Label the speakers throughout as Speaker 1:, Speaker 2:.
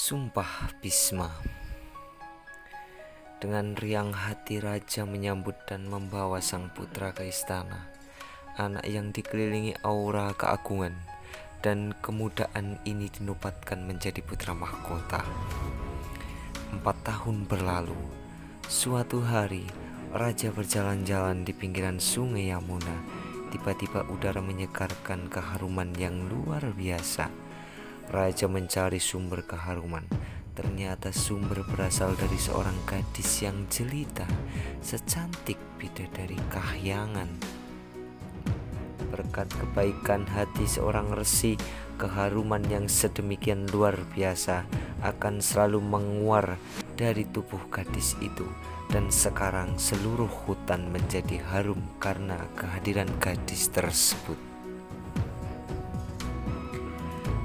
Speaker 1: Sumpah Bhisma. Dengan riang hati raja menyambut dan membawa sang putra ke istana. Anak yang dikelilingi aura keagungan dan kemudaan ini dinobatkan menjadi putra mahkota. 4 tahun berlalu. Suatu hari, raja berjalan-jalan di pinggiran sungai Yamuna. Tiba-tiba udara menyegarkan keharuman yang luar biasa. Raja mencari sumber keharuman. Ternyata sumber berasal dari seorang gadis yang jelita, secantik bidadari kahyangan. Berkat kebaikan hati seorang resi, keharuman yang sedemikian luar biasa akan selalu menguar dari tubuh gadis itu. Dan sekarang seluruh hutan menjadi harum karena kehadiran gadis tersebut.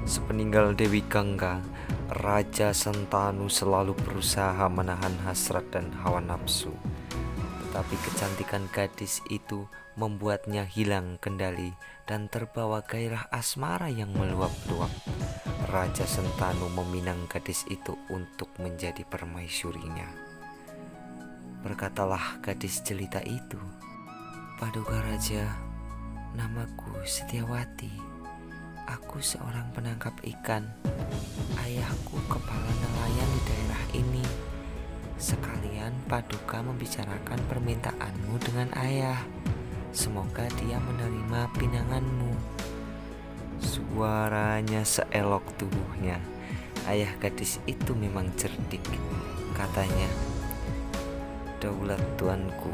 Speaker 1: Sepeninggal Dewi Gangga, Raja Sentanu selalu berusaha menahan hasrat dan hawa nafsu. Tetapi kecantikan gadis itu membuatnya hilang kendali dan terbawa gairah asmara yang meluap-luap. Raja Sentanu meminang gadis itu untuk menjadi permaisurinya. Berkatalah gadis jelita itu, "Paduka Raja, namaku Setiawati. Aku seorang penangkap ikan. Ayahku kepala nelayan di daerah ini. Sekalian Paduka membicarakan permintaanmu dengan ayah. Semoga dia menerima pinanganmu." Suaranya seelok tubuhnya. Ayah gadis itu memang cerdik. Katanya, "Daulat tuanku,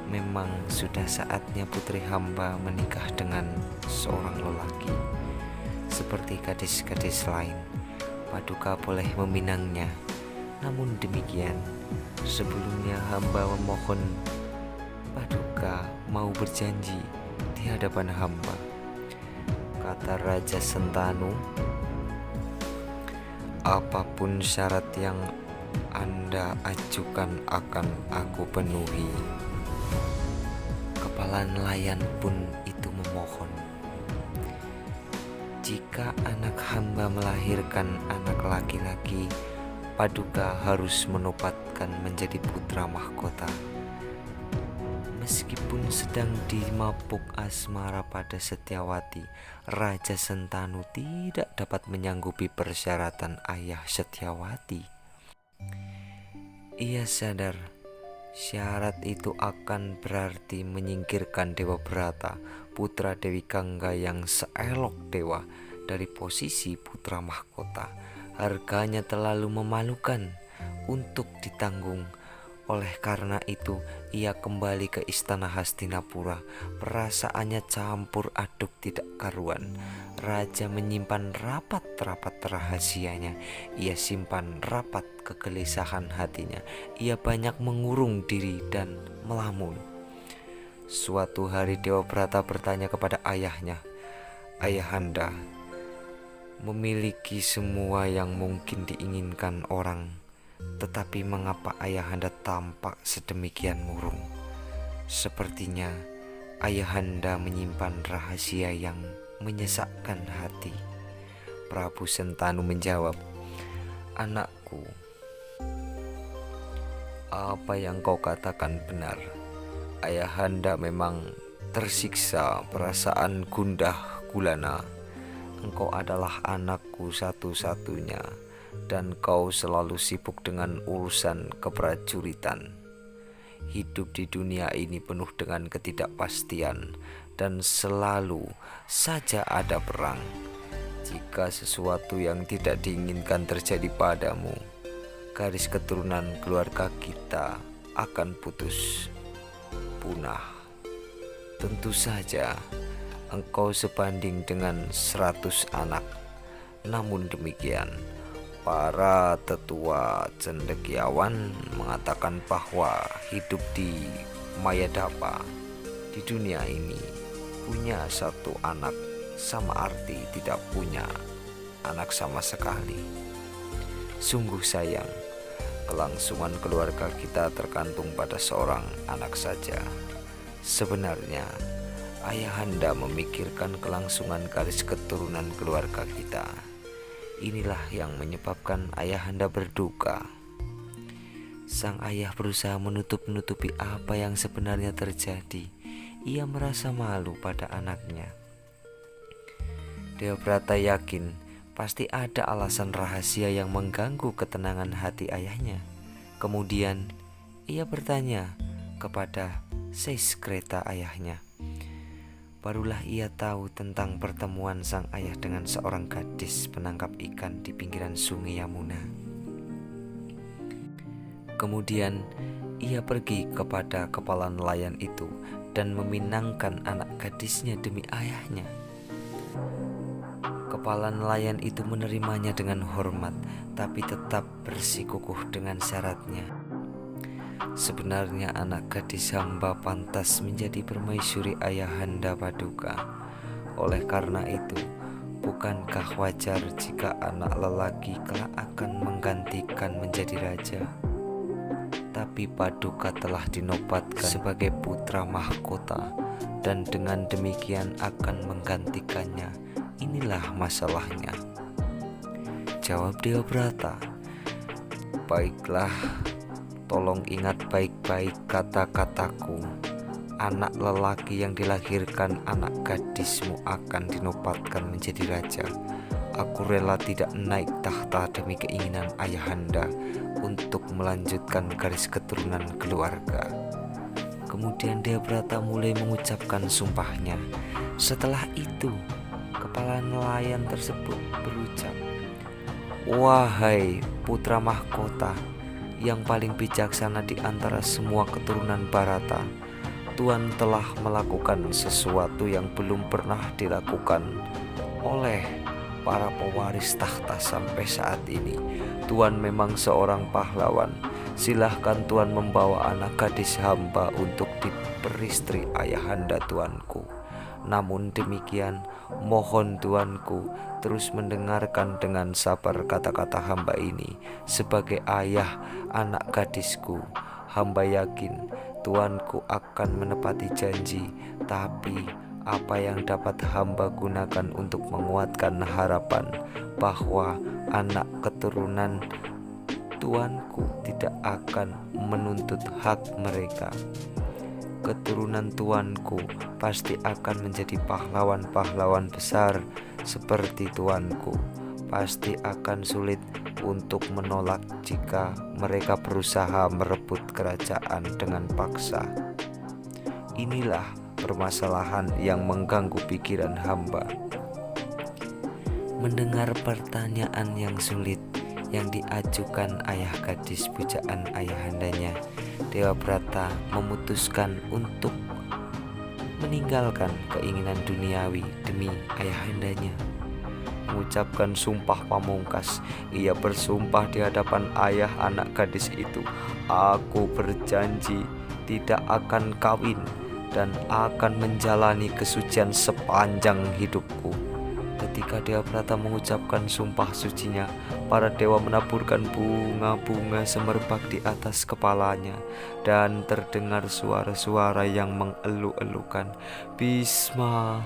Speaker 1: memang sudah saatnya putri hamba menikah dengan seorang lelaki. Seperti gadis-gadis lain, Paduka boleh meminangnya. Namun demikian, sebelumnya hamba memohon Paduka mau berjanji di hadapan hamba." Kata Raja Sentanu, "Apapun syarat yang Anda ajukan akan aku penuhi." Kepala nelayan pun itu memohon, "Jika anak hamba melahirkan anak laki-laki, Paduka harus menobatkan menjadi putra mahkota." Meskipun sedang dimabuk asmara pada Setiawati, Raja Sentanu tidak dapat menyanggupi persyaratan ayah Setiawati. Ia sadar syarat itu akan berarti menyingkirkan Dewa Brata, putra Dewi Gangga yang seelok dewa, dari posisi putra mahkota. Harganya terlalu memalukan untuk ditanggung. Oleh karena itu, ia kembali ke istana Hastinapura. Perasaannya campur aduk tidak karuan. Raja menyimpan rapat-rapat rahasianya. Ia simpan rapat kegelisahan hatinya. Ia banyak mengurung diri dan melamun. Suatu hari Dewa Brata bertanya kepada ayahnya, "Ayahanda, memiliki semua yang mungkin diinginkan orang, tetapi mengapa ayahanda tampak sedemikian murung? Sepertinya ayahanda menyimpan rahasia yang menyesakkan hati." Prabu Sentanu menjawab, "Anakku, apa yang kau katakan benar. Ayahanda memang tersiksa perasaan gundah gulana. Engkau adalah anakku satu-satunya, dan kau selalu sibuk dengan urusan keprajuritan. Hidup di dunia ini penuh dengan ketidakpastian, dan selalu saja ada perang. Jika sesuatu yang tidak diinginkan terjadi padamu, garis keturunan keluarga kita akan putus, punah. Tentu saja engkau sebanding dengan 100 anak. Namun demikian, para tetua cendekiawan mengatakan bahwa hidup di Mayadapa, di dunia ini, punya satu anak sama arti tidak punya anak sama sekali. Sungguh sayang, kelangsungan keluarga kita tergantung pada seorang anak saja. Sebenarnya, ayahanda memikirkan kelangsungan garis keturunan keluarga kita. Inilah yang menyebabkan ayahanda berduka. Sang ayah berusaha menutup-nutupi apa yang sebenarnya terjadi. Ia merasa malu pada anaknya. Dewabrata yakin pasti ada alasan rahasia yang mengganggu ketenangan hati ayahnya. Kemudian ia bertanya kepada Seskreta ayahnya. Barulah ia tahu tentang pertemuan sang ayah dengan seorang gadis penangkap ikan di pinggiran sungai Yamuna. Kemudian ia pergi kepada kepala nelayan itu dan meminangkan anak gadisnya demi ayahnya. Kepala nelayan itu menerimanya dengan hormat, tapi tetap bersikukuh dengan syaratnya. Sebenarnya anak gadis hamba pantas menjadi permaisuri ayahanda Paduka. Oleh karena itu, bukankah wajar jika anak lelaki kelak akan menggantikan menjadi raja? Tapi Paduka telah dinobatkan sebagai putra mahkota, dan dengan demikian akan menggantikannya. Inilah masalahnya, jawab Dewabrata. Baiklah, tolong ingat baik-baik kata-kataku. Anak lelaki yang dilahirkan anak gadismu akan dinobatkan menjadi raja. Aku rela tidak naik tahta demi keinginan ayahanda untuk melanjutkan garis keturunan keluarga. Kemudian Dewabrata mulai mengucapkan sumpahnya. Setelah itu, kepala nelayan tersebut berucap, "Wahai putra mahkota yang paling bijaksana di antara semua keturunan Barata, Tuan telah melakukan sesuatu yang belum pernah dilakukan oleh para pewaris tahta sampai saat ini. Tuan memang seorang pahlawan. Silahkan Tuan membawa anak gadis hamba untuk diperistri ayahanda tuanku. Namun demikian, mohon tuanku terus mendengarkan dengan sabar kata-kata hamba ini. Sebagai ayah anak gadisku, hamba yakin tuanku akan menepati janji. Tapi apa yang dapat hamba gunakan untuk menguatkan harapan bahwa anak keturunan tuanku tidak akan menuntut hak mereka. Keturunan tuanku pasti akan menjadi pahlawan-pahlawan besar seperti tuanku. Pasti akan sulit untuk menolak jika mereka berusaha merebut kerajaan dengan paksa. Inilah permasalahan yang mengganggu pikiran hamba." Mendengar pertanyaan yang sulit yang diajukan ayah gadis pujaan ayahandanya, Dewabrata memutuskan untuk meninggalkan keinginan duniawi demi ayahandanya. Mengucapkan sumpah pamungkas, ia bersumpah di hadapan ayah anak gadis itu, "Aku berjanji tidak akan kawin dan akan menjalani kesucian sepanjang hidupku." Ketika Dewabrata mengucapkan sumpah sucinya, para dewa menaburkan bunga-bunga semerbak di atas kepalanya, dan terdengar suara-suara yang mengeluh-elukan, "Bhisma,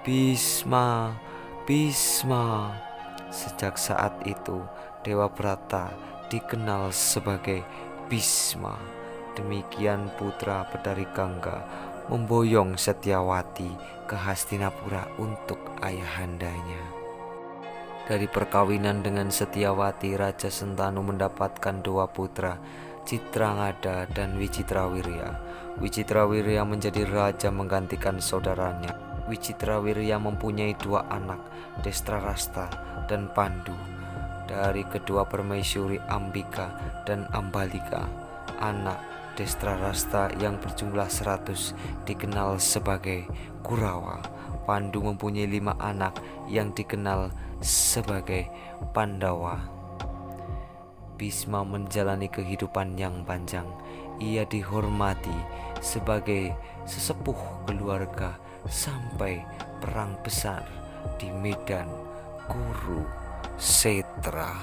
Speaker 1: Bhisma, Bhisma." Sejak saat itu, Dewabrata dikenal sebagai Bhisma. Demikian putra Pedari Gangga memboyong Setyawati ke Hastinapura untuk ayahandanya. Dari perkawinan dengan Setyawati, Raja Sentanu mendapatkan dua putra, Citrangada dan Wicitrawirya. Wicitrawirya menjadi raja menggantikan saudaranya. Wicitrawirya mempunyai dua anak, Destrarasta dan Pandu, dari kedua permaisuri Ambika dan Ambalika. Anak Destrarasta yang berjumlah 100 dikenal sebagai Kurawa. Pandu mempunyai 5 anak yang dikenal sebagai Pandawa. Bhisma menjalani kehidupan yang panjang. Ia dihormati sebagai sesepuh keluarga sampai perang besar di medan Kurukshetra.